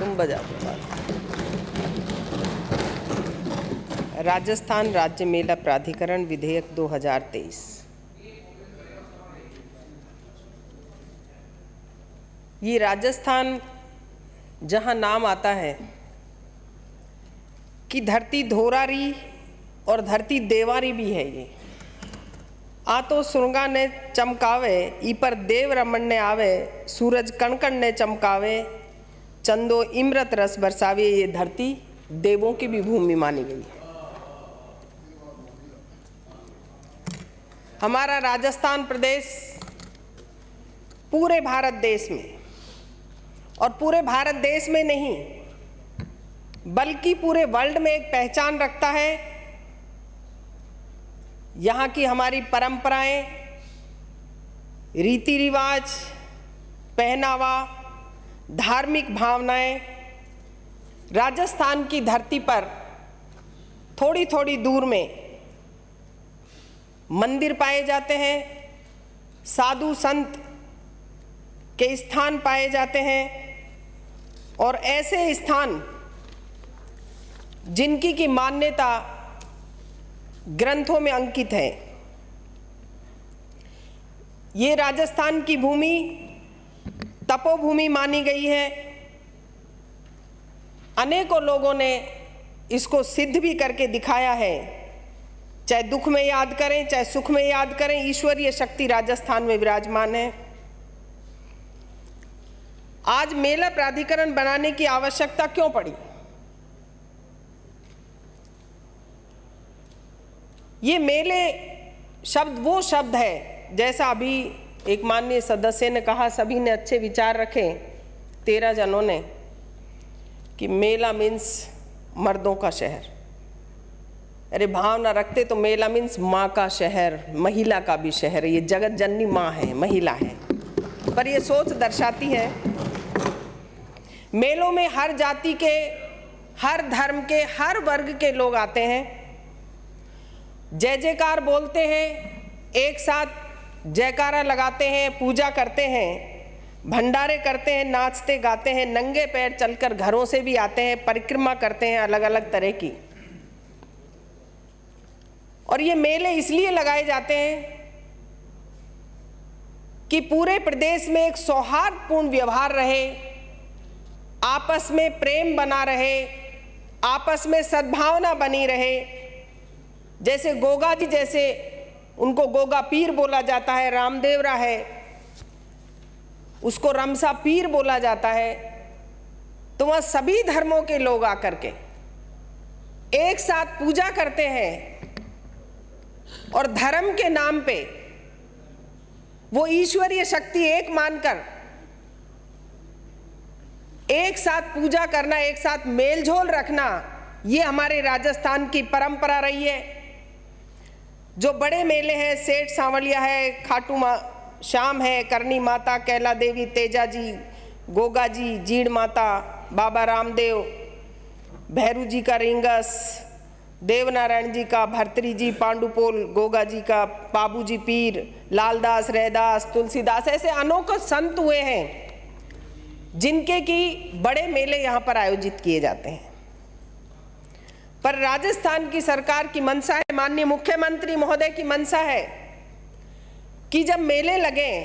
तुम बजा दो। राजस्थान राज्य मेला प्राधिकरण विधेयक 2023। ये राजस्थान जहाँ नाम आता है कि धरती धोरारी और धरती देवारी भी है। ये आ तो सुरंगा ने चमकावे, ई पर देव रमन ने आवे, सूरज कणकण ने चमकावे, चंदो इमरत रस बरसावे। ये धरती देवों की भी भूमि मानी गई है। हमारा राजस्थान प्रदेश पूरे भारत देश में, और पूरे भारत देश में नहीं बल्कि पूरे वर्ल्ड में एक पहचान रखता है। यहाँ की हमारी परंपराएं, रीति रिवाज, पहनावा, धार्मिक भावनाएं राजस्थान की धरती पर थोड़ी थोड़ी दूर में मंदिर पाए जाते हैं, साधु संत के स्थान पाए जाते हैं, और ऐसे स्थान जिनकी की मान्यता ग्रंथों में अंकित है। ये राजस्थान की भूमि तपोभूमि मानी गई है। अनेकों लोगों ने इसको सिद्ध भी करके दिखाया है। चाहे दुख में याद करें, चाहे सुख में याद करें, ईश्वरीय शक्ति राजस्थान में विराजमान है। आज मेला प्राधिकरण बनाने की आवश्यकता क्यों पड़ी? ये मेले शब्द वो शब्द है, जैसा अभी एक माननीय सदस्य ने कहा, सभी ने अच्छे विचार रखे, 13 जनों ने, कि मेला मीन्स मर्दों का शहर। अरे भावना रखते तो मेला मीन्स माँ का शहर, महिला का भी शहर है। ये जगत जननी माँ है, महिला है। पर ये सोच दर्शाती है मेलों में हर जाति के, हर धर्म के, हर वर्ग के लोग आते हैं, जय जयकार बोलते हैं, एक साथ जयकारा लगाते हैं, पूजा करते हैं, भंडारे करते हैं, नाचते गाते हैं, नंगे पैर चलकर घरों से भी आते हैं, परिक्रमा करते हैं अलग अलग तरह की। और ये मेले इसलिए लगाए जाते हैं कि पूरे प्रदेश में एक सौहार्दपूर्ण व्यवहार रहे, आपस में प्रेम बना रहे, आपस में सद्भावना बनी रहे। जैसे गोगा जी, जैसे उनको गोगा पीर बोला जाता है, रामदेवरा है उसको रमसा पीर बोला जाता है, तो वह सभी धर्मों के लोग आकर के एक साथ पूजा करते हैं और धर्म के नाम पे वो ईश्वरीय शक्ति एक मानकर एक साथ पूजा करना, एक साथ मेलझोल रखना, ये हमारे राजस्थान की परंपरा रही है। जो बड़े मेले हैं, सेठ सांवलिया है, खाटू श्याम है, करनी माता, कैला देवी, तेजा जी, गोगा जी, जीड़ माता, बाबा रामदेव, भैरू जी का रिंगस, देवनारायण जी का, भर्तरी जी, पांडुपोल, गोगा जी का, बाबू जी पीर, लालदास, रैदास, तुलसीदास, ऐसे अनोखे संत हुए हैं जिनके की बड़े मेले यहाँ पर आयोजित किए जाते हैं। पर राजस्थान की सरकार की मंशा है, माननीय मुख्यमंत्री महोदय की मंशा है कि जब मेले लगे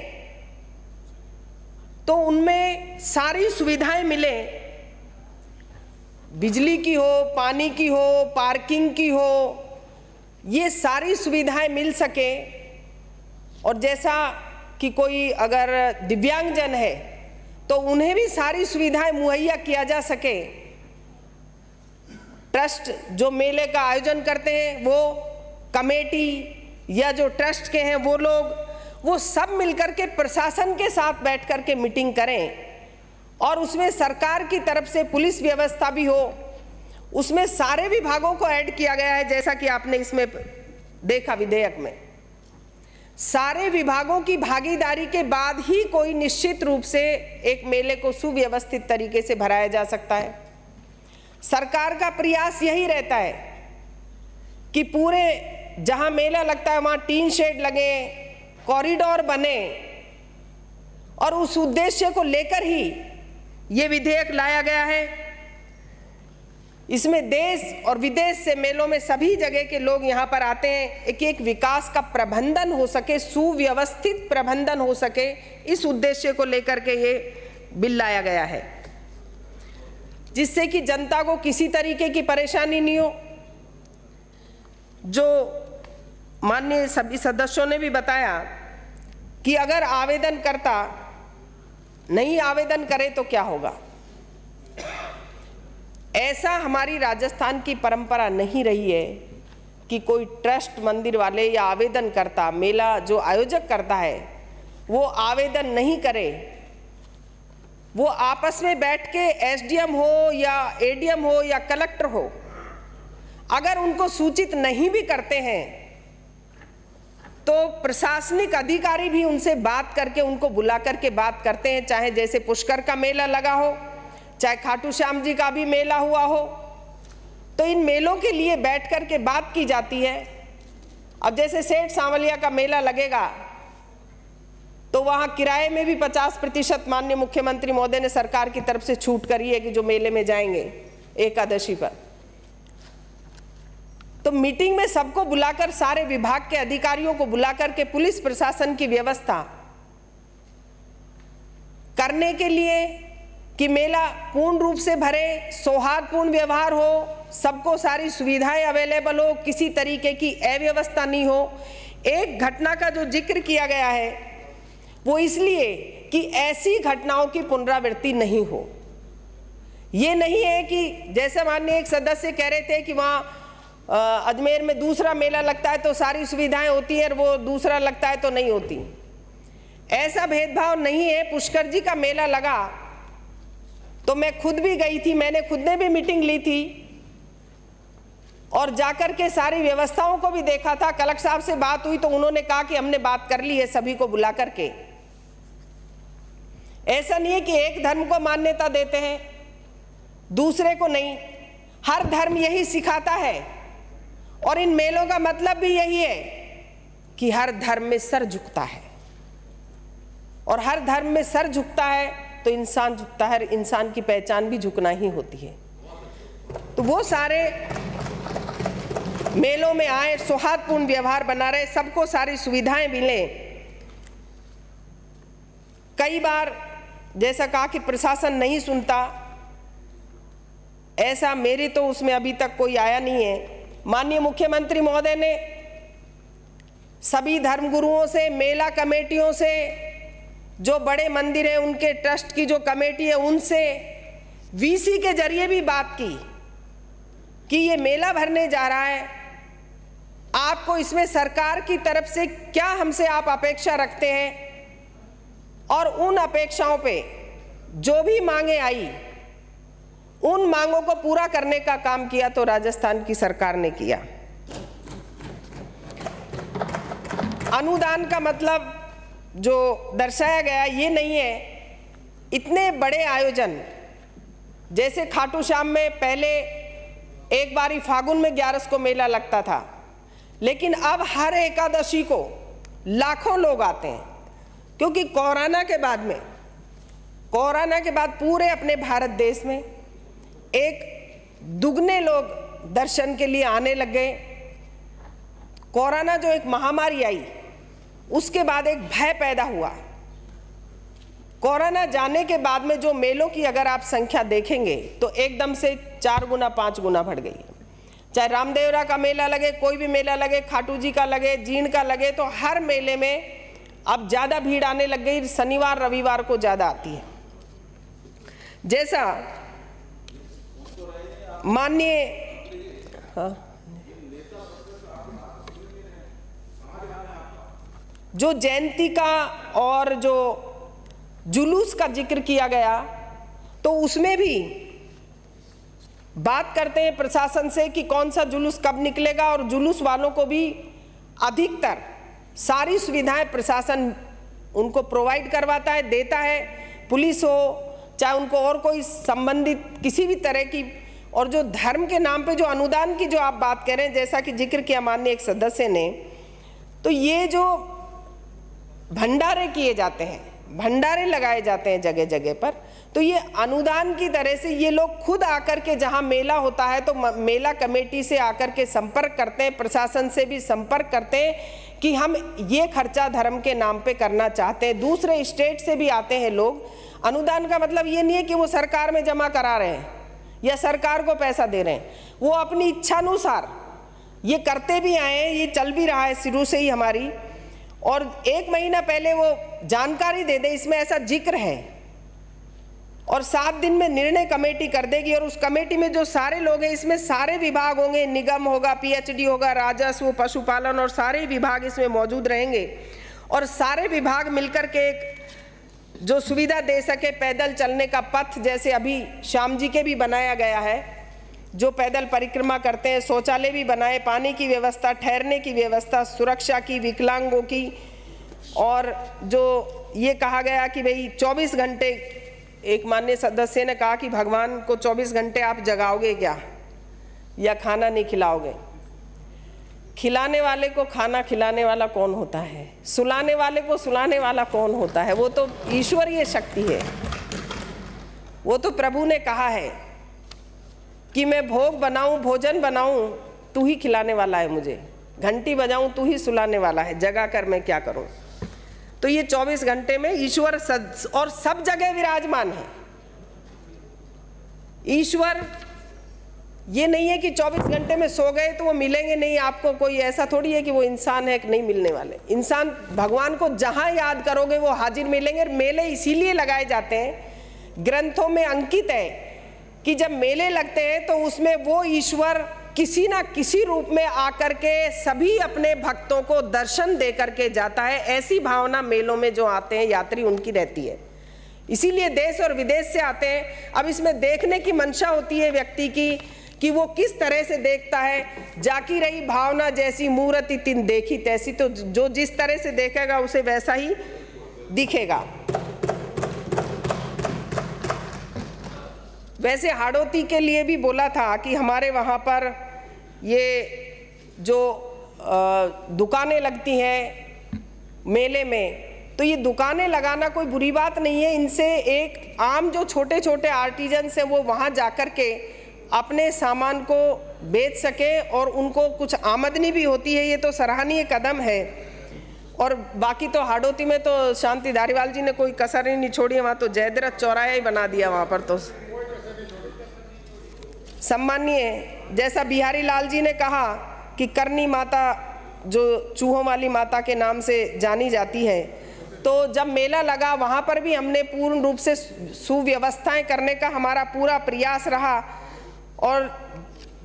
तो उनमें सारी सुविधाएं मिले, बिजली की हो, पानी की हो, पार्किंग की हो, ये सारी सुविधाएं मिल सके। और जैसा कि कोई अगर दिव्यांगजन है तो उन्हें भी सारी सुविधाएं मुहैया किया जा सके। ट्रस्ट जो मेले का आयोजन करते हैं, वो कमेटी या जो ट्रस्ट के हैं वो लोग, वो सब मिलकर के प्रशासन के साथ बैठ कर के मीटिंग करें, और उसमें सरकार की तरफ से पुलिस व्यवस्था भी हो। उसमें सारे विभागों को ऐड किया गया है, जैसा कि आपने इसमें देखा विधेयक में। सारे विभागों की भागीदारी के बाद ही कोई निश्चित रूप से एक मेले को सुव्यवस्थित तरीके से भराया जा सकता है। सरकार का प्रयास यही रहता है कि पूरे जहां मेला लगता है वहां टीन शेड लगे, कॉरिडोर बने, और उस उद्देश्य को लेकर ही ये विधेयक लाया गया है। इसमें देश और विदेश से मेलों में सभी जगह के लोग यहाँ पर आते हैं। एक विकास का प्रबंधन हो सके, सुव्यवस्थित प्रबंधन हो सके, इस उद्देश्य को लेकर के ये बिल लाया गया है, जिससे कि जनता को किसी तरीके की परेशानी नहीं हो। जो माननीय सभी सदस्यों ने भी बताया कि अगर आवेदनकर्ता नहीं आवेदन करे तो क्या होगा। ऐसा हमारी राजस्थान की परंपरा नहीं रही है कि कोई ट्रस्ट मंदिर वाले या आवेदनकर्ता, मेला जो आयोजक करता है, वो आवेदन नहीं करे। वो आपस में बैठ के एसडीएम हो या एडीएम हो या कलेक्टर हो, अगर उनको सूचित नहीं भी करते हैं तो प्रशासनिक अधिकारी भी उनसे बात करके, उनको बुला करके बात करते हैं। चाहे जैसे पुष्कर का मेला लगा हो, चाहे खाटू श्याम जी का भी मेला हुआ हो, तो इन मेलों के लिए बैठ करके बात की जाती है। अब जैसे सेठ सांवलिया का मेला लगेगा तो वहाँ किराए में भी 50% माननीय मुख्यमंत्री महोदय ने सरकार की तरफ से छूट करी है कि जो मेले में जाएंगे एकादशी पर। तो मीटिंग में सबको बुलाकर, सारे विभाग के अधिकारियों को बुलाकर के पुलिस प्रशासन की व्यवस्था करने के लिए कि मेला पूर्ण रूप से भरे, सौहार्दपूर्ण व्यवहार हो, सबको सारी सुविधाएं अवेलेबल हो, किसी तरीके की अव्यवस्था नहीं हो। एक घटना का जो जिक्र किया गया है वो इसलिए कि ऐसी घटनाओं की पुनरावृत्ति नहीं हो। ये नहीं है कि जैसे माननीय एक सदस्य कह रहे थे कि वहाँ अजमेर में दूसरा मेला लगता है तो सारी सुविधाएं होती हैं और वो दूसरा लगता है तो नहीं होती। ऐसा भेदभाव नहीं है। पुष्कर जी का मेला लगा तो मैं खुद भी गई थी, मैंने खुद ने भी मीटिंग ली थी और जाकर के सारी व्यवस्थाओं को भी देखा था। कलेक्टर साहब से बात हुई तो उन्होंने कहा कि हमने बात कर ली है सभी को बुला करके। ऐसा नहीं है कि एक धर्म को मान्यता देते हैं, दूसरे को नहीं। हर धर्म यही सिखाता है और इन मेलों का मतलब भी यही है कि हर धर्म में सर झुकता है, और हर धर्म में सर झुकता है तो इंसान झुकता है, इंसान की पहचान भी झुकना ही होती है। तो वो सारे मेलों में आए, सौहार्दपूर्ण व्यवहार बना रहे, सबको सारी सुविधाएं मिले। कई बार जैसा कहा कि प्रशासन नहीं सुनता, ऐसा मेरी तो उसमें अभी तक कोई आया नहीं है। माननीय मुख्यमंत्री महोदय ने सभी धर्मगुरुओं से, मेला कमेटियों से, जो बड़े मंदिर हैं उनके ट्रस्ट की जो कमेटी है उनसे वीसी के जरिए भी बात की कि ये मेला भरने जा रहा है, आपको इसमें सरकार की तरफ से क्या हमसे आप अपेक्षा रखते हैं, और उन अपेक्षाओं पे जो भी मांगे आई उन मांगों को पूरा करने का काम किया तो राजस्थान की सरकार ने किया। अनुदान का मतलब जो दर्शाया गया ये नहीं है। इतने बड़े आयोजन जैसे खाटू श्याम में पहले एक बारी फागुन में 11 को मेला लगता था, लेकिन अब हर एकादशी को लाखों लोग आते हैं, क्योंकि कोरोना के बाद पूरे अपने भारत देश में एक दुगने लोग दर्शन के लिए आने लग गए। कोरोना जो एक महामारी आई उसके बाद एक भय पैदा हुआ। कोरोना जाने के बाद में जो मेलों की अगर आप संख्या देखेंगे तो एकदम से 4 गुना 5 गुना बढ़ गई। चाहे रामदेवरा का मेला लगे, कोई भी मेला लगे, खाटू जी का लगे, जीण का लगे, तो हर मेले में अब ज़्यादा भीड़ आने लग गई। शनिवार रविवार को ज़्यादा आती है। जैसा माननीय जो जयंती का और जो जुलूस का जिक्र किया गया तो उसमें भी बात करते हैं प्रशासन से कि कौन सा जुलूस कब निकलेगा, और जुलूस वालों को भी अधिकतर सारी सुविधाएं प्रशासन उनको प्रोवाइड करवाता है, देता है। पुलिस हो चाहे उनको और कोई संबंधित किसी भी तरह की, और जो धर्म के नाम पे जो अनुदान की जो आप बात कह रहे हैं, जैसा कि जिक्र किया माननीय एक सदस्य ने, तो ये जो भंडारे किए जाते हैं, भंडारे लगाए जाते हैं जगह जगह पर। तो ये अनुदान की तरह से ये लोग खुद आकर के, जहाँ मेला होता है तो मेला कमेटी से आकर के संपर्क करते हैं, प्रशासन से भी संपर्क करते हैं कि हम ये खर्चा धर्म के नाम पे करना चाहते हैं। दूसरे स्टेट से भी आते हैं लोग। अनुदान का मतलब ये नहीं है कि वो सरकार में जमा करा रहे हैं या सरकार को पैसा दे रहे हैं, वो अपनी इच्छानुसार ये करते भी आए हैं। ये चल भी रहा है शुरू से ही हमारी, और 1 महीना पहले वो जानकारी दे दे इसमें ऐसा जिक्र है, और 7 दिन में निर्णय कमेटी कर देगी। और उस कमेटी में जो सारे लोग हैं, इसमें सारे विभाग होंगे, निगम होगा, पीएचडी होगा, राजस्व, पशुपालन, और सारे विभाग इसमें मौजूद रहेंगे। और सारे विभाग मिलकर के एक जो सुविधा दे सके, पैदल चलने का पथ जैसे अभी श्याम जी के भी बनाया गया है, जो पैदल परिक्रमा करते हैं, शौचालय भी बनाए, पानी की व्यवस्था, ठहरने की व्यवस्था, सुरक्षा की, विकलांगों की। और जो ये कहा गया कि भाई 24 घंटे, एक माननीय सदस्य ने कहा कि भगवान को 24 घंटे आप जगाओगे क्या, या खाना नहीं खिलाओगे? खिलाने वाले को खाना खिलाने वाला कौन होता है? सुलाने वाले को सुलाने वाला कौन होता है? वो तो ईश्वरीय शक्ति है। वो तो प्रभु ने कहा है कि मैं भोग बनाऊं, भोजन बनाऊं, तू ही खिलाने वाला है मुझे, घंटी बजाऊं, तू ही सुलाने वाला है, जगा कर मैं क्या करूं? तो ये 24 घंटे में ईश्वर और सब जगह विराजमान है। ईश्वर ये नहीं है कि 24 घंटे में सो गए तो वो मिलेंगे नहीं आपको, कोई ऐसा थोड़ी है कि वो इंसान है कि नहीं मिलने वाले। इंसान भगवान को जहां याद करोगे वो हाजिर मिलेंगे। मेले इसीलिए लगाए जाते हैं, ग्रंथों में अंकित है कि जब मेले लगते हैं तो उसमें वो ईश्वर किसी ना किसी रूप में आकर के सभी अपने भक्तों को दर्शन दे करके जाता है। ऐसी भावना मेलों में जो आते हैं यात्री उनकी रहती है, इसीलिए देश और विदेश से आते हैं। अब इसमें देखने की मंशा होती है व्यक्ति की कि वो किस तरह से देखता है। जाकी रही भावना जैसी मूर्ति तिन देखी तैसी, तो जो जिस तरह से देखेगा उसे वैसा ही दिखेगा। वैसे हाड़ौती के लिए भी बोला था कि हमारे वहाँ पर ये जो दुकानें लगती हैं मेले में, तो ये दुकानें लगाना कोई बुरी बात नहीं है। इनसे एक आम जो छोटे छोटे आर्टिजन्स हैं वो वहाँ जाकर के अपने सामान को बेच सके और उनको कुछ आमदनी भी होती है। ये तो सराहनीय कदम है। और बाकी तो हाड़ौती में तो शांति धारीवाल जी ने कोई कसर ही नहीं छोड़ी है, वहाँ तो जयद्रथ चौराहा ही बना दिया वहाँ पर। तो सम्मानीय, जैसा बिहारी लाल जी ने कहा कि करनी माता जो चूहों वाली माता के नाम से जानी जाती है, तो जब मेला लगा वहाँ पर भी हमने पूर्ण रूप से सुव्यवस्थाएं करने का हमारा पूरा प्रयास रहा। और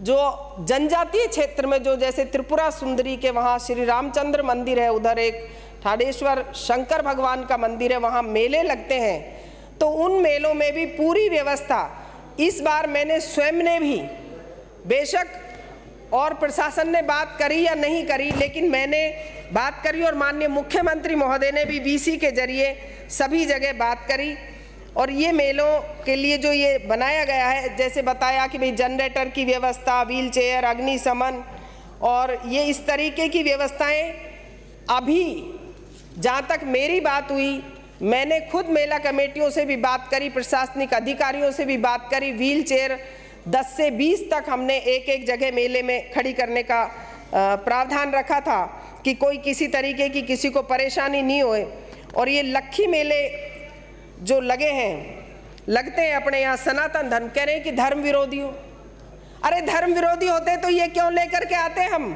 जो जनजातीय क्षेत्र में जो जैसे त्रिपुरा सुंदरी के वहाँ श्री रामचंद्र मंदिर है, उधर एक ठाडेश्वर शंकर भगवान का मंदिर है, वहाँ मेले लगते हैं। तो उन मेलों में भी पूरी व्यवस्था इस बार मैंने स्वयं ने भी, बेशक और प्रशासन ने बात करी या नहीं करी, लेकिन मैंने बात करी और माननीय मुख्यमंत्री महोदय ने भी वीसी के जरिए सभी जगह बात करी। और ये मेलों के लिए जो ये बनाया गया है, जैसे बताया कि भाई जनरेटर की व्यवस्था, व्हील चेयर, अग्निशमन, और ये इस तरीके की व्यवस्थाएं अभी जहाँ तक मेरी बात हुई, मैंने खुद मेला कमेटियों से भी बात करी, प्रशासनिक अधिकारियों से भी बात करी। व्हील चेयर 10 से 20 तक हमने एक एक जगह मेले में खड़ी करने का प्रावधान रखा था कि कोई किसी तरीके की किसी को परेशानी नहीं होए। और ये लक्खी मेले जो लगे हैं, लगते हैं अपने यहाँ सनातन धर्म, कह रहे हैं कि धर्म विरोधी हो। अरे धर्म विरोधी होते तो ये क्यों लेकर के आते हम?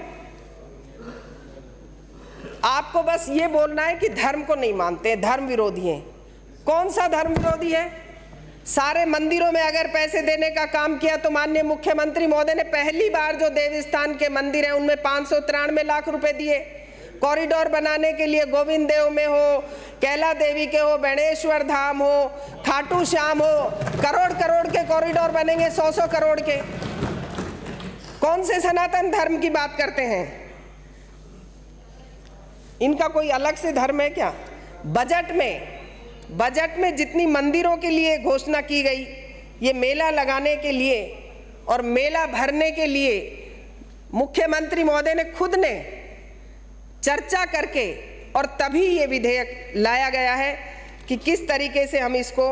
आपको बस ये बोलना है कि धर्म को नहीं मानते, धर्म विरोधी हैं। कौन सा धर्म विरोधी है? सारे मंदिरों में अगर पैसे देने का काम किया तो माननीय मुख्यमंत्री महोदय ने पहली बार जो देवस्थान के मंदिर हैं उनमें 593 लाख रुपए दिए। कॉरिडोर बनाने के लिए गोविंद देव में हो, कैला देवी के हो, बेणेश्वर धाम हो, खाटू श्याम हो, करोड़ करोड़ के कॉरिडोर बनेंगे, 100 करोड़ के। कौन से सनातन धर्म की बात करते हैं? इनका कोई अलग से धर्म है क्या? बजट में जितनी मंदिरों के लिए घोषणा की गई, ये मेला लगाने के लिए और मेला भरने के लिए मुख्यमंत्री महोदय ने खुद ने चर्चा करके और तभी ये विधेयक लाया गया है कि किस तरीके से हम इसको,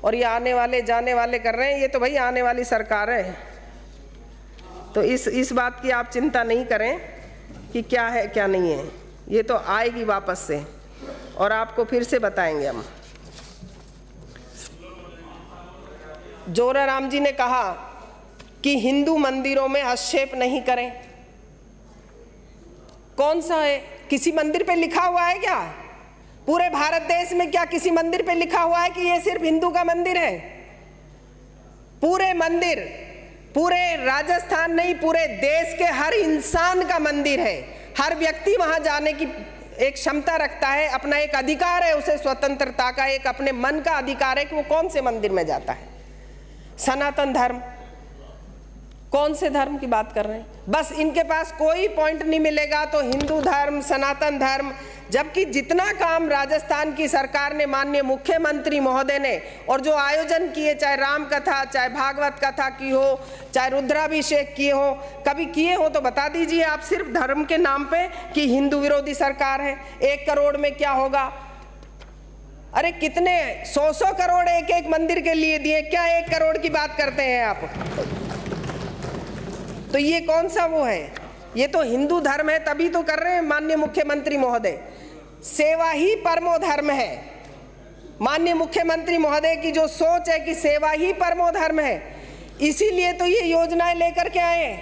और ये आने वाले जाने वाले कर रहे हैं, ये तो भाई आने वाली सरकार है, तो इस बात की आप चिंता नहीं करें कि क्या है क्या नहीं है, ये तो आएगी वापस से और आपको फिर से बताएंगे हम। जोराराम जी ने कहा कि हिंदू मंदिरों में हस्तक्षेप नहीं करें। कौन सा है? किसी मंदिर पे लिखा हुआ है क्या? पूरे भारत देश में क्या किसी मंदिर पे लिखा हुआ है कि ये सिर्फ हिंदू का मंदिर है? पूरे मंदिर, पूरे राजस्थान नहीं, पूरे देश के हर इंसान का मंदिर है। हर व्यक्ति वहां जाने की एक क्षमता रखता है, अपना एक अधिकार है, उसे स्वतंत्रता का एक अपने मन का अधिकार है कि वो कौन से मंदिर में जाता है। सनातन धर्म, कौन से धर्म की बात कर रहे हैं? बस इनके पास कोई पॉइंट नहीं मिलेगा तो हिंदू धर्म, सनातन धर्म, जबकि जितना काम राजस्थान की सरकार ने, माननीय मुख्यमंत्री महोदय ने, और जो आयोजन किए, चाहे राम कथा, चाहे भागवत कथा की हो, चाहे रुद्राभिषेक किए हो, कभी किए हो तो बता दीजिए आप, सिर्फ धर्म के नाम पे कि हिंदू विरोधी सरकार है। 1 करोड़ में क्या होगा? अरे कितने 100 करोड़ एक एक मंदिर के लिए दिए, क्या 1 करोड़ की बात करते हैं आप? तो ये कौन सा वो है? ये तो हिंदू धर्म है, तभी तो कर रहे हैं माननीय मुख्यमंत्री महोदय। सेवा ही परमो धर्म है। माननीय मुख्यमंत्री महोदय की जो सोच है कि सेवा ही परमो धर्म है, इसीलिए तो ये योजनाएं लेकर के आए।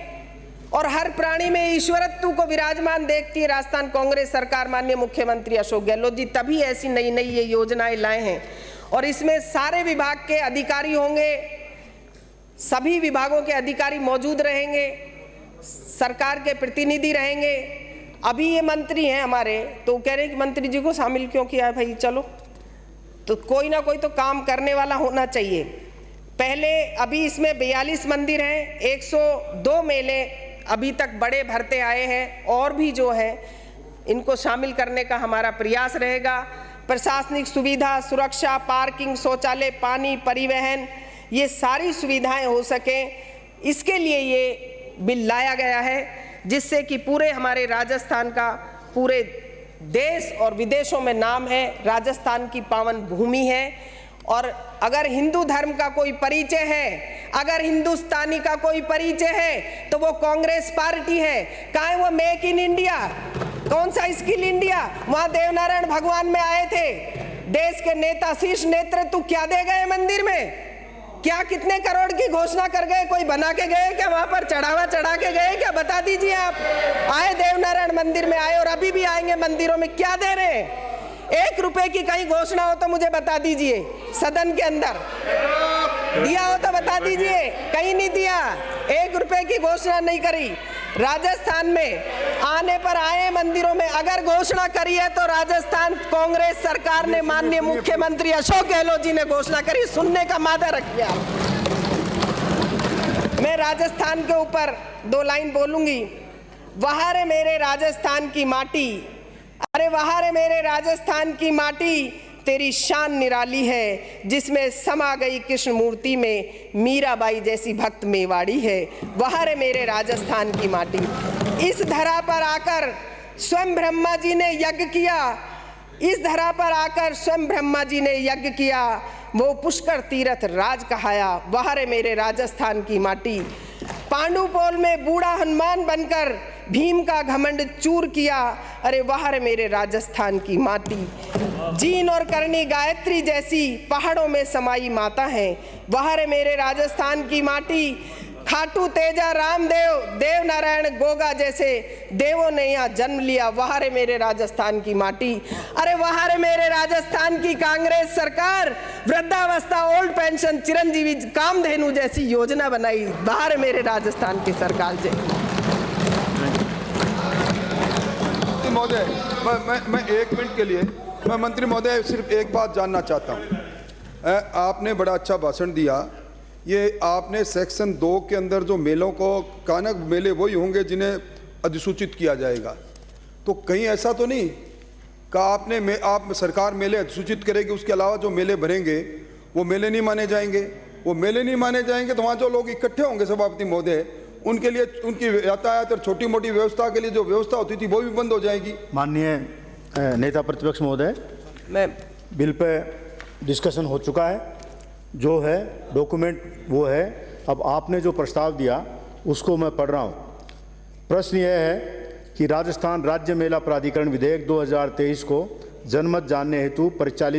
और हर प्राणी में ईश्वरत्व को विराजमान देखती है राजस्थान कांग्रेस सरकार, माननीय मुख्यमंत्री अशोक गहलोत जी, तभी ऐसी नई नई ये योजनाएं लाए हैं। और इसमें सारे विभाग के अधिकारी होंगे, सभी विभागों के अधिकारी मौजूद रहेंगे, सरकार के प्रतिनिधि रहेंगे। अभी ये मंत्री हैं हमारे, तो कह रहे हैं कि मंत्री जी को शामिल क्यों किया है भाई? चलो, तो कोई ना कोई तो काम करने वाला होना चाहिए। पहले अभी इसमें 42 मंदिर हैं, 102 मेले अभी तक बड़े भरते आए हैं, और भी जो है इनको शामिल करने का हमारा प्रयास रहेगा। प्रशासनिक सुविधा, सुरक्षा, पार्किंग, शौचालय, पानी, परिवहन, ये सारी सुविधाएं हो सकें, इसके लिए ये बिल लाया गया है, जिससे कि पूरे हमारे राजस्थान का पूरे देश और विदेशों में नाम है। राजस्थान की पावन भूमि है, और अगर हिंदू धर्म का कोई परिचय है, अगर हिंदुस्तानी का कोई परिचय है, तो वो कांग्रेस पार्टी है। कहाँ है वो मेक इन इंडिया? कौन सा स्किल इंडिया? वहां देवनारायण भगवान में आए थे, देश के नेता, शीर्ष नेतृत्व क्या दे गए मंदिर में? क्या कितने करोड़ की घोषणा कर गए? कोई बना के गए क्या? वहां पर चढ़ावा चढ़ा के गए क्या? बता दीजिए आप। आए देवनारायण मंदिर में आए और अभी भी आएंगे मंदिरों में, क्या दे रहे हैं? 1 रुपए की कहीं घोषणा हो तो मुझे बता दीजिए, सदन के अंदर दिया हो तो बता दीजिए, कहीं नहीं दिया। 1 रुपए की घोषणा नहीं करी। राजस्थान में आने पर आए मंदिरों में, अगर घोषणा करी है तो राजस्थान कांग्रेस सरकार ने, माननीय मुख्यमंत्री अशोक गहलोत जी ने घोषणा करी। सुनने का मादा रखिए आप। मैं राजस्थान के ऊपर 2 लाइन बोलूंगी। वहां रे मेरे राजस्थान की माटी, अरे वहां रे मेरे राजस्थान की माटी, तेरी शान निराली है, जिसमें समा गई कृष्ण मूर्ति में, मीराबाई जैसी भक्त मेवाड़ी है। वहां रे मेरे राजस्थान की माटी। इस धरा पर आकर स्वयं ब्रह्मा जी ने यज्ञ किया, इस धरा पर आकर स्वयं ब्रह्मा जी ने यज्ञ किया, वो पुष्कर तीर्थ राज कहाया। वहां रे मेरे राजस्थान की माटी। पांडुपोल में बूढ़ा हनुमान बनकर भीम का घमंड चूर किया, अरे वाह रे मेरे राजस्थान की माटी। जीन और करणी गायत्री जैसी पहाड़ों में समाई माता है, वाह रे मेरे राजस्थान की माटी। खाटू तेजा रामदेव, देव नारायण गोगा जैसे देवों ने यहाँ जन्म लिया, वाह रे मेरे राजस्थान की माटी। अरे वाह रे मेरे राजस्थान की कांग्रेस सरकार, वृद्धावस्था, ओल्ड पेंशन, चिरंजीवी, कामधेनु जैसी योजना बनाई, वाह रे मेरे राजस्थान की सरकार। महोदय, मैं 1 मिनट के लिए, मैं मंत्री महोदय सिर्फ एक बात जानना चाहता हूँ। आपने बड़ा अच्छा भाषण दिया। ये आपने सेक्शन 2 के अंदर जो मेलों को कहा ना, मेले वही होंगे जिन्हें अधिसूचित किया जाएगा, तो कहीं ऐसा तो नहीं कहा आपने आप सरकार मेले अधिसूचित करेगी, उसके अलावा जो मेले भरेंगे वो मेले नहीं माने जाएंगे? वो मेले नहीं माने जाएंगे तो वहाँ जो लोग इकट्ठे होंगे सभापति महोदय, उनके लिए, उनकी यातायात और छोटी मोटी व्यवस्था के लिए जो व्यवस्था होती थी वो भी बंद हो जाएगी। माननीय नेता प्रतिपक्ष महोदय, मैं बिल पे डिस्कशन हो चुका है, जो है डॉक्यूमेंट वो है। अब आपने जो प्रस्ताव दिया उसको मैं पढ़ रहा हूँ। प्रश्न यह है कि राजस्थान राज्य मेला प्राधिकरण विधेयक 2023 को जनमत जानने हेतु परिचालित